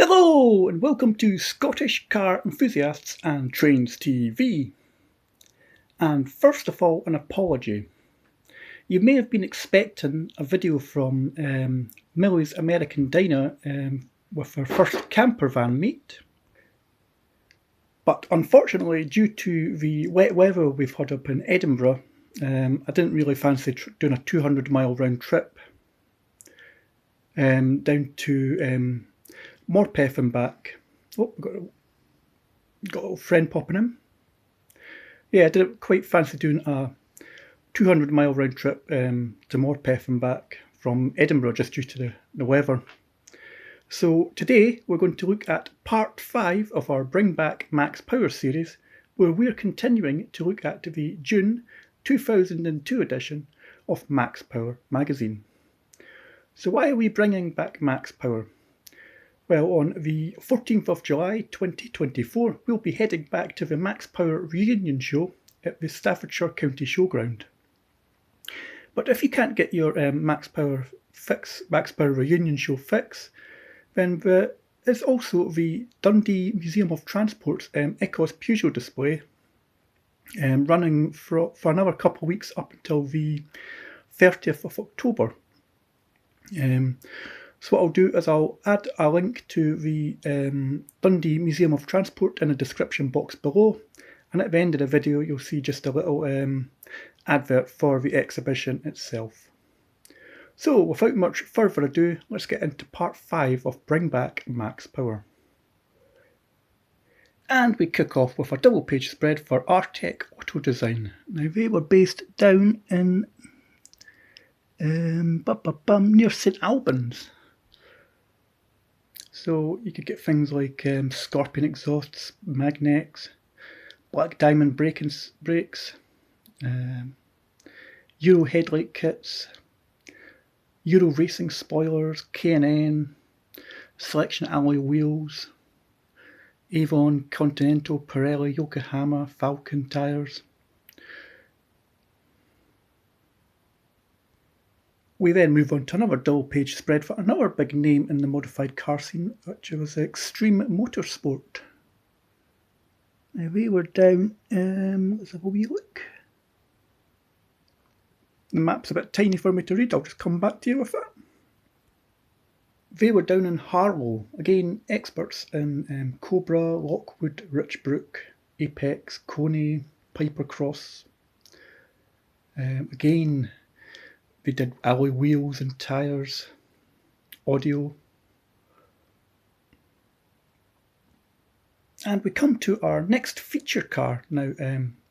Hello and welcome to Scottish Car Enthusiasts and Trains TV. And first of all, an apology. You may have been expecting a video from Millie's American Diner with her first camper van meet. But unfortunately, due to the wet weather we've had up in Edinburgh, I didn't really fancy doing a 200-mile round trip down to Morpeth and back. Oh, got a little friend popping in. Yeah, I didn't quite fancy doing a 200-mile round trip to Morpeth and back from Edinburgh just due to the weather. So today we're going to look at part 5 of our Bring Back Max Power series, where we're continuing to look at the June 2002 edition of Max Power magazine. So why are we bringing back Max Power? Well, on the 14th of July 2024, we'll be heading back to the Max Power reunion show at the Staffordshire County Showground. But if you can't get your Max Power reunion show fix, then there is also the Dundee Museum of Transport's Ecosse Peugeot display running for another couple of weeks up until the 30th of October. So what I'll do is I'll add a link to the Dundee Museum of Transport in the description box below, and at the end of the video you'll see just a little advert for the exhibition itself. So without much further ado, let's get into part 5 of Bring Back Max Power. And we kick off with a double page spread for Artec Auto Design. Now they were based down in near St Albans. So you could get things like Scorpion exhausts, magnets, Black Diamond brakes, Euro headlight kits, Euro racing spoilers, K&N, Selection alloy wheels, Avon, Continental, Pirelli, Yokohama, Falcon tyres. We then move on to another double page spread for another big name in the modified car scene, which was Extreme Motorsport. Now they were down, let's have a wee look. The map's a bit tiny for me to read, I'll just come back to you with it. They were down in Harlow, again experts in Cobra, Lockwood, Richbrook, Apex, Coney, Piper Cross. Again, they did alloy wheels and tyres, audio. And we come to our next feature car. Now,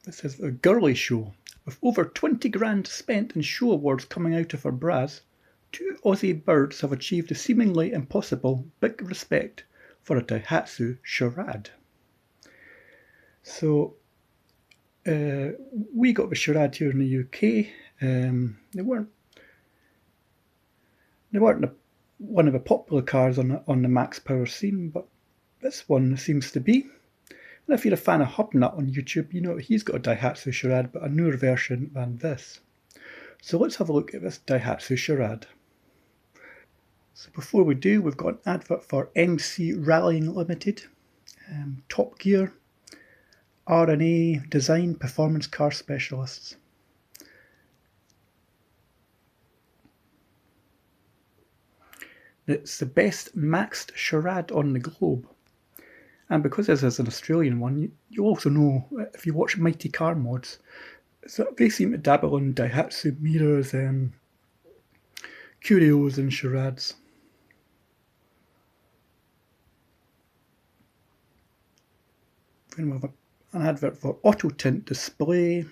this is a girly show. With over 20 grand spent in show awards coming out of her bras, two Aussie birds have achieved the seemingly impossible big respect for a Daihatsu Charade. So, we got the Charade here in the UK. They weren't one of the popular cars on the Max Power scene, but this one seems to be. And if you're a fan of Hubnut on YouTube, you know he's got a Daihatsu Charade, but a newer version than this. So let's have a look at this Daihatsu Charade. So before we do, we've got an advert for MC Rallying Limited, Top Gear, R&A Design Performance Car Specialists. It's the best maxed Charade on the globe. And because this is an Australian one, you also know, if you watch Mighty Car Mods, so they seem to dabble in Daihatsu mirrors and curios and charades. Then we have an advert for Auto Tint Display,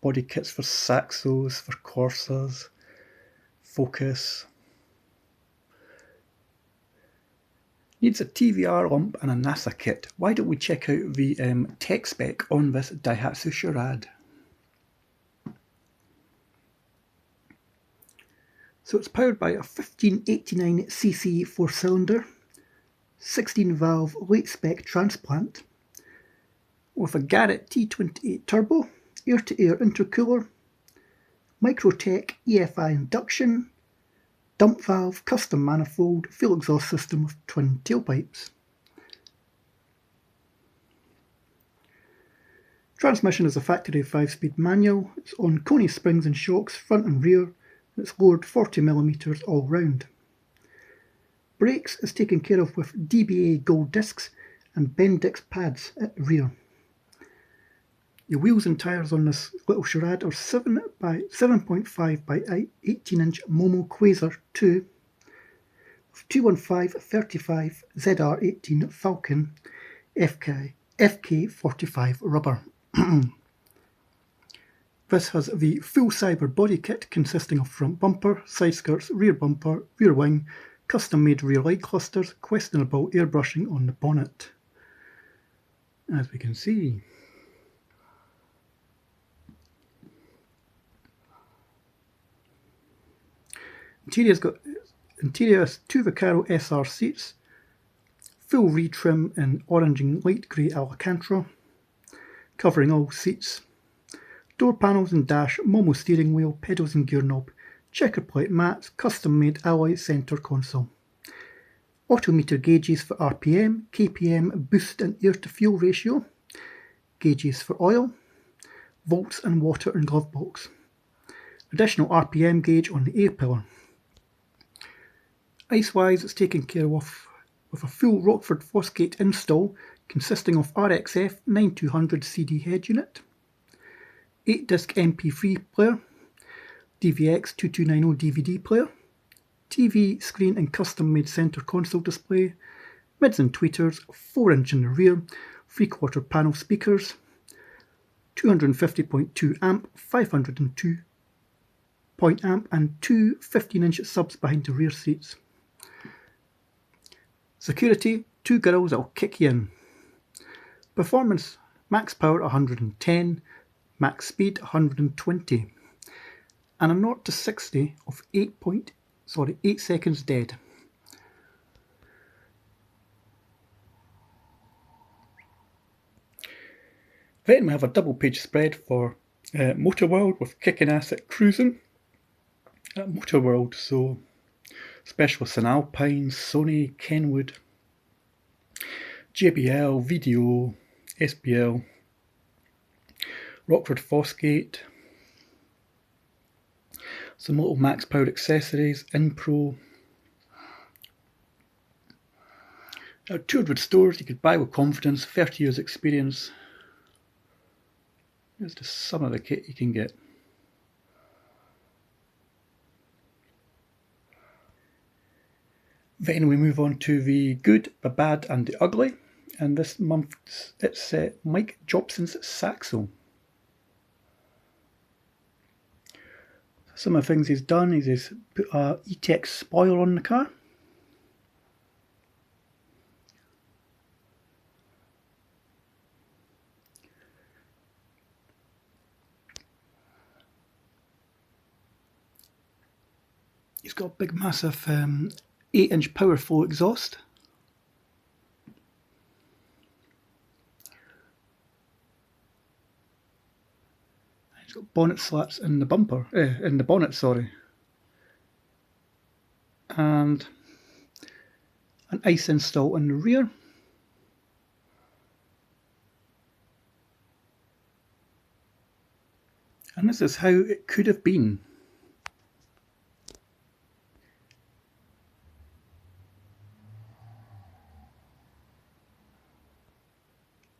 body kits for Saxos, for Corsas, Focus. Needs a TVR lump and a NASA kit. Why don't we check out the tech spec on this Daihatsu Charade? So it's powered by a 1589cc 4-cylinder, 16-valve late-spec transplant, with a Garrett T28 turbo, air-to-air intercooler, Microtech EFI induction, dump valve, custom manifold, fuel exhaust system with twin tailpipes. Transmission is a factory 5-speed manual. It's on Coney springs and shocks, front and rear. It's lowered 40mm all round. Brakes is taken care of with DBA gold discs and Bendix pads at the rear. Your wheels and tyres on this little Charade are 7.5 by 18-inch Momo Quasar 2 with 215/35 ZR18 Falcon FK45 rubber. This has the full cyber body kit consisting of front bumper, side skirts, rear bumper, rear wing, custom-made rear light clusters, questionable airbrushing on the bonnet, as we can see. Interior has two Vaccaro SR seats, full retrim in orange and light grey Alcantara, covering all seats. Door panels and dash, Momo steering wheel, pedals and gear knob, checker plate mats, custom made alloy centre console. Autometer gauges for RPM, KPM, boost and air to fuel ratio, gauges for oil, volts and water and glove box. Additional RPM gauge on the air pillar. Ice-wise, it's taken care of with a full Rockford Fosgate install consisting of RXF 9200 CD head unit, 8-disc MP3 player, DVX 2290 DVD player, TV screen and custom-made centre console display, mids and tweeters, 4-inch in the rear, 3/4 panel speakers, 250.2 amp, 502 point amp and two 15-inch subs behind the rear seats. Security, 2 girls that'll kick you in. Performance, max power 110, max speed 120, and a 0 to 60 of 8 seconds dead. Then we have a double page spread for Motor World with kicking ass at cruising at Motor World, so specialists in Alpine, Sony, Kenwood, JBL, VDO, SBL, Rockford Fosgate, some little max power accessories, Inpro. 200 stores you could buy with confidence, 30 years experience. Here's just some of the kit you can get. Then we move on to the good, the bad and the ugly, and this month it's Mike.Jobson's Saxo. Some of the things he's done is he's put a E-Tech spoiler on the car. He's got a big massive 8-inch power flow exhaust. He's got bonnet slats in the bumper, in the bonnet, sorry. And an ice install in the rear. And this is how it could have been.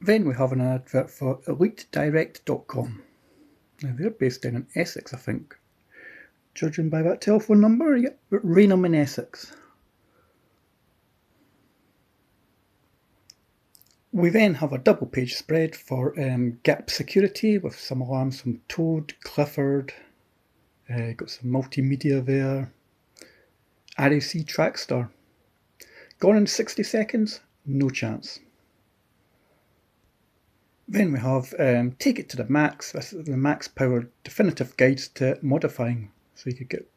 Then we have an advert for EliteDirect.com. Now they're based down in Essex, I think. Judging by that telephone number, yep, Rainham in Essex. We then have a double page spread for Gap Security with some alarms from Toad, Clifford, got some multimedia there, RAC Trackstar. Gone in 60 seconds? No chance. Then we have Take It to the Max. This is the max power definitive guides to modifying. So you could get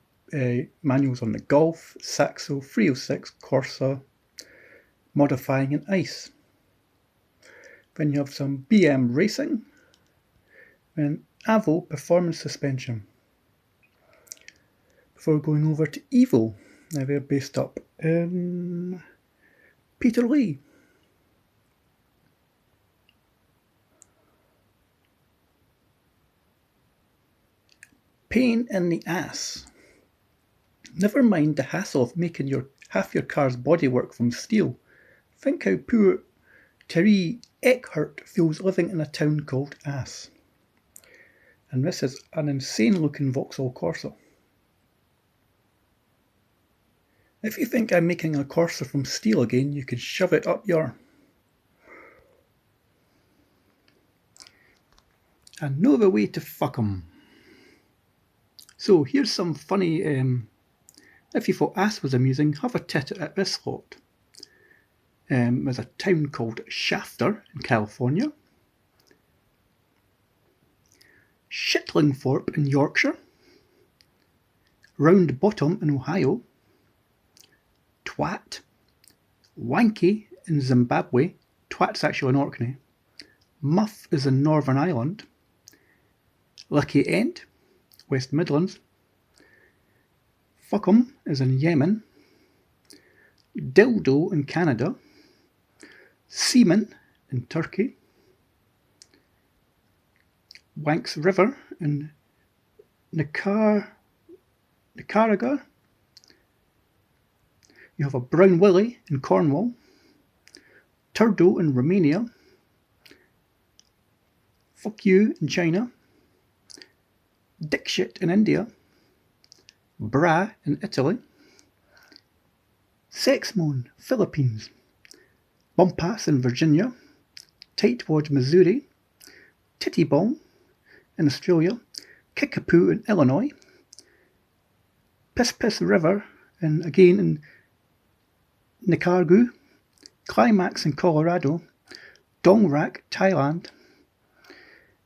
manuals on the Golf, Saxo, 306, Corsa, modifying and ice. Then you have some BM Racing and Avo Performance Suspension. Before going over to Evo, Now they're based up in Peterlee. Pain in the ass. Never mind the hassle of making half your car's bodywork from steel. Think how poor Terry Eckhart feels living in a town called Ass. And this is an insane looking Vauxhall Corsa. If you think I'm making a Corsa from steel again, you can shove it up your... And know the way to fuck 'em. So here's some funny, if you thought Ass was amusing, have a tit at this lot. There's a town called Shafter in California, Shitlingthorpe in Yorkshire, Round Bottom in Ohio, Twat, Wanky in Zimbabwe, Twat's actually in Orkney, Muff is in Northern Ireland, Lucky End, West Midlands, Fuckum is in Yemen, Dildo in Canada, Seaman in Turkey, Wanks River in Nicaragua. You have a Brown Willie in Cornwall, Turdo in Romania, Fuck You in China, Dickshit in India, Bra in Italy, Sexmon, Philippines, Bumpass in Virginia, Tightwad, Missouri, Tittyball in Australia, Kickapoo in Illinois, Piss River in Nicaragua, Climax in Colorado, Dongrak, Thailand,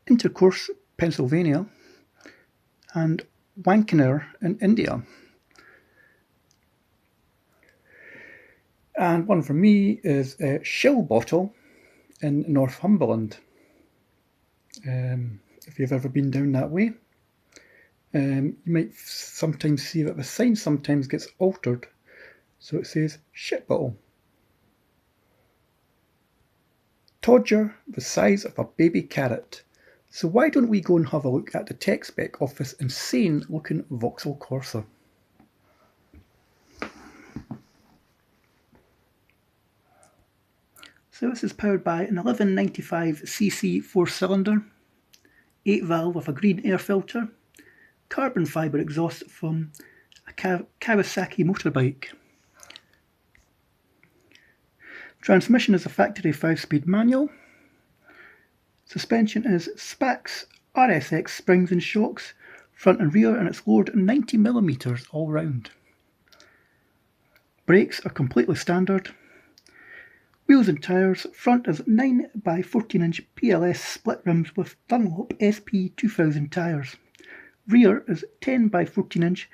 Intercourse, Pennsylvania, and Wankener in India. And one for me is Shill Bottle in Northumberland. If you've ever been down that way, you might sometimes see that the sign sometimes gets altered. So it says Shit Bottle. Todger the size of a baby carrot. So why don't we go and have a look at the tech spec of this insane looking Vauxhall Corsa. So this is powered by an 1195cc 4-cylinder, 8-valve with a green air filter, carbon fibre exhaust from a Kawasaki motorbike. Transmission is a factory 5-speed manual. Suspension is Spax RSX springs and shocks, front and rear, and it's lowered 90mm all round. Brakes are completely standard. Wheels and tyres, front is 9x14-inch PLS split rims with Dunlop SP 2000 tyres. Rear is 10x14-inch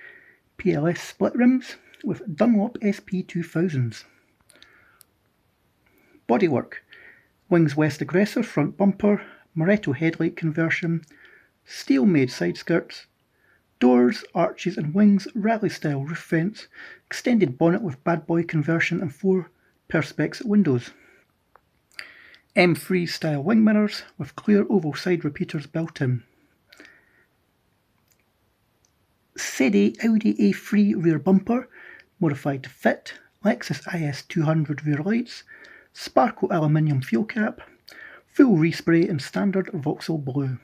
PLS split rims with Dunlop SP 2000s. Bodywork: Wings West Aggressor front bumper, Moretto headlight conversion, steel-made side skirts, doors, arches and wings, rally-style roof vents, extended bonnet with bad boy conversion and 4 perspex windows. M3 style wing mirrors with clear oval side repeaters built in. Sede Audi A3 rear bumper, modified to fit, Lexus IS 200 rear lights, Sparco aluminium fuel cap, full respray in standard Vauxhall blue.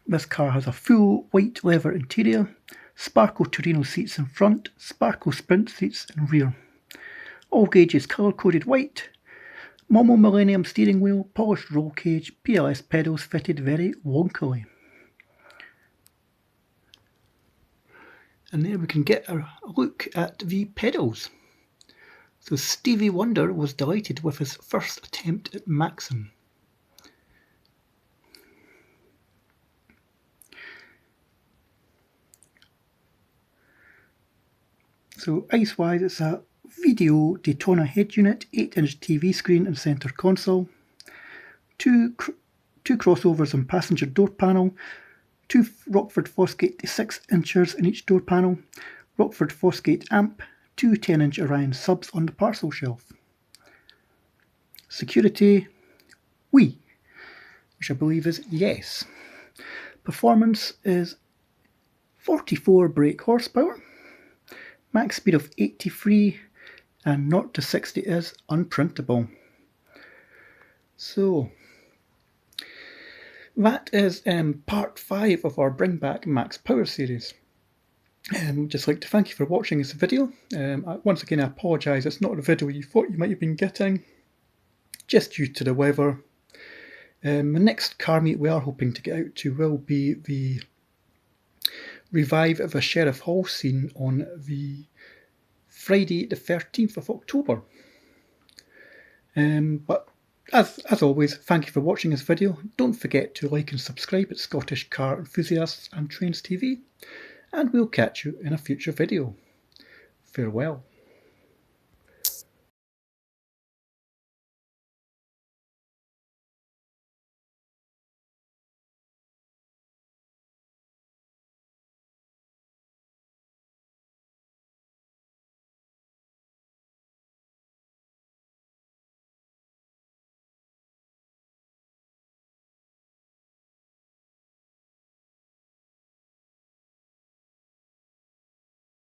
This car has a full white leather interior, Sparco Torino seats in front, Sparco Sprint seats in rear. All gauges colour-coded white, Momo Millennium steering wheel, polished roll cage, PLS pedals fitted very wonkily. And there we can get a look at the pedals. So Stevie Wonder was delighted with his first attempt at maxing. So ICE-wise, it's a Video Daytona head unit, 8-inch TV screen and centre console, two crossovers and passenger door panel, 2 Rockford Fosgate 6 inchers in each door panel, Rockford Fosgate amp, 2 10-inch Orion subs on the parcel shelf. Security, oui, which I believe is yes. Performance is 44 brake horsepower, max speed of 83, and 0 to 60 is unprintable. So that is part 5 of our Bring Back Max Power series. Just like to thank you for watching this video. Once again, I apologise, it's not the video you thought you might have been getting, just due to the weather. The next car meet we are hoping to get out to will be the revive of a Sheriff Hall scene on the Friday the 13th of October. But as always, thank you for watching this video. Don't forget to like and subscribe at Scottish Car Enthusiasts and Trains TV, and we'll catch you in a future video. Farewell.